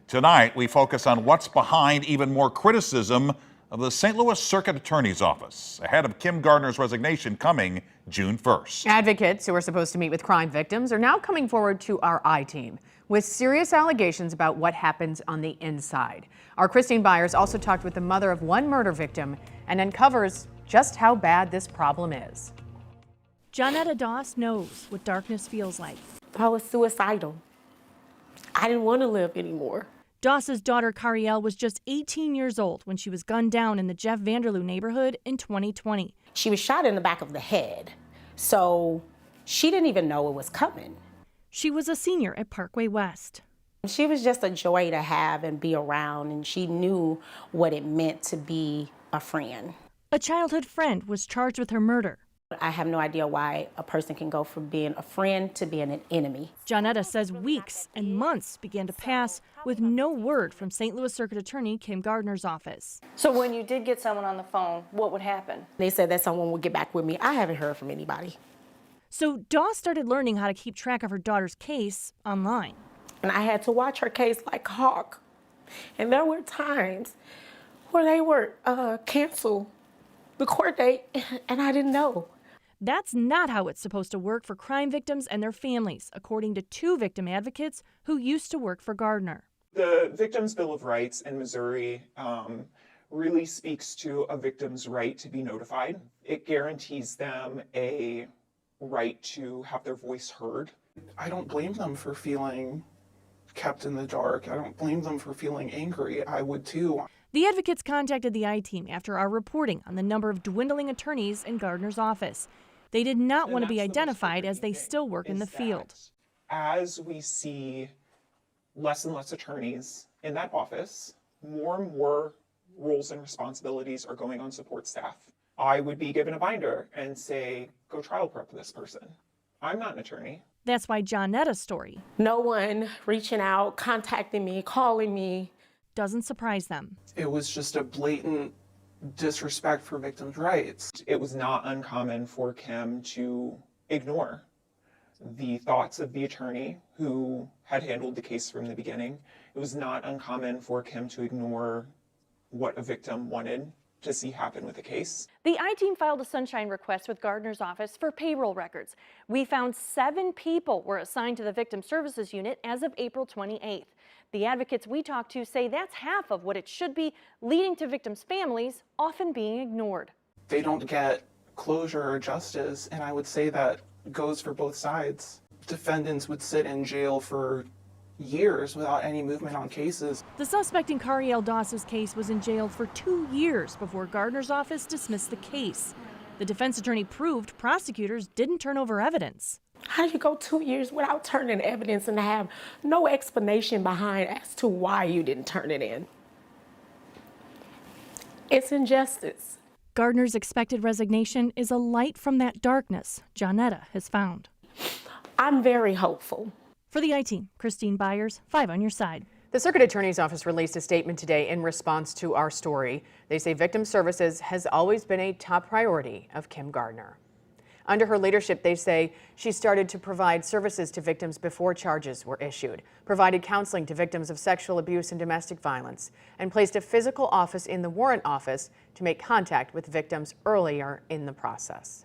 Tonight, we focus on what's behind even more criticism of the St. Louis Circuit Attorney's Office ahead of Kim Gardner's resignation coming June 1st. Advocates who are supposed to meet with crime victims are now coming forward to our I-Team with serious allegations about what happens on the inside. Our Christine Byers also talked with the mother of one murder victim and uncovers just how bad this problem is. Johnetta Doss knows what darkness feels like. I was suicidal. I didn't want to live anymore. Doss's daughter Cariel was just 18 years old when she was gunned down in the Jeff Vanderloo neighborhood in 2020. She was shot in the back of the head, so she didn't even know it was coming. She was a senior at Parkway West. She was just a joy to have and be around, and she knew what it meant to be a friend. A childhood friend was charged with her murder. I have no idea why a person can go from being a friend to being an enemy. Johnetta says weeks and months began to pass with no word from St. Louis Circuit Attorney Kim Gardner's office. So when you did get someone on the phone, what would happen? They said that someone would get back with me. I haven't heard from anybody. So Doss started learning how to keep track of her daughter's case online. And I had to watch her case like a hawk. And there were times where they were canceled the court date, and I didn't know. That's not how it's supposed to work for crime victims and their families, according to two victim advocates who used to work for Gardner. The Victims' Bill of Rights in Missouri really speaks to a victim's right to be notified. It guarantees them a right to have their voice heard. I don't blame them for feeling kept in the dark. I don't blame them for feeling angry. I would too. The advocates contacted the I-Team after our reporting on the number of dwindling attorneys in Gardner's office. They did not want to be identified as they still work in the field. As we see less and less attorneys in that office, more and more roles and responsibilities are going on support staff. I would be given a binder and say, go trial prep this person. I'm not an attorney. That's why Jonetta's story, No one reaching out, contacting me, calling me, doesn't surprise them. It was just a blatant disrespect for victims' rights. It was not uncommon for Kim to ignore the thoughts of the attorney who had handled the case from the beginning. It was not uncommon for Kim to ignore what a victim wanted to see happen with the case. The I-Team filed a sunshine request with Gardner's office for payroll records. We found 7 people were assigned to the Victim Services Unit as of April 28th. The advocates we talked to say that's half of what it should be, leading to victims' families often being ignored. They don't get closure or justice, and I would say that goes for both sides. Defendants would sit in jail for years without any movement on cases. The suspect in Cariel Doss's case was in jail for 2 years before Gardner's office dismissed the case. The defense attorney proved prosecutors didn't turn over evidence. how do you go 2 years without turning evidence and have no explanation behind as to why you didn't turn it in? It's injustice. Gardner's expected resignation is a light from that darkness Johnetta has found. I'm very hopeful. For the I-Team, Christine Byers, 5 on your side. The Circuit Attorney's Office released a statement today in response to our story. They say victim services has always been a top priority of Kim Gardner. Under her leadership, they say she started to provide services to victims before charges were issued, provided counseling to victims of sexual abuse and domestic violence, and placed a physical office in the warrant office to make contact with victims earlier in the process.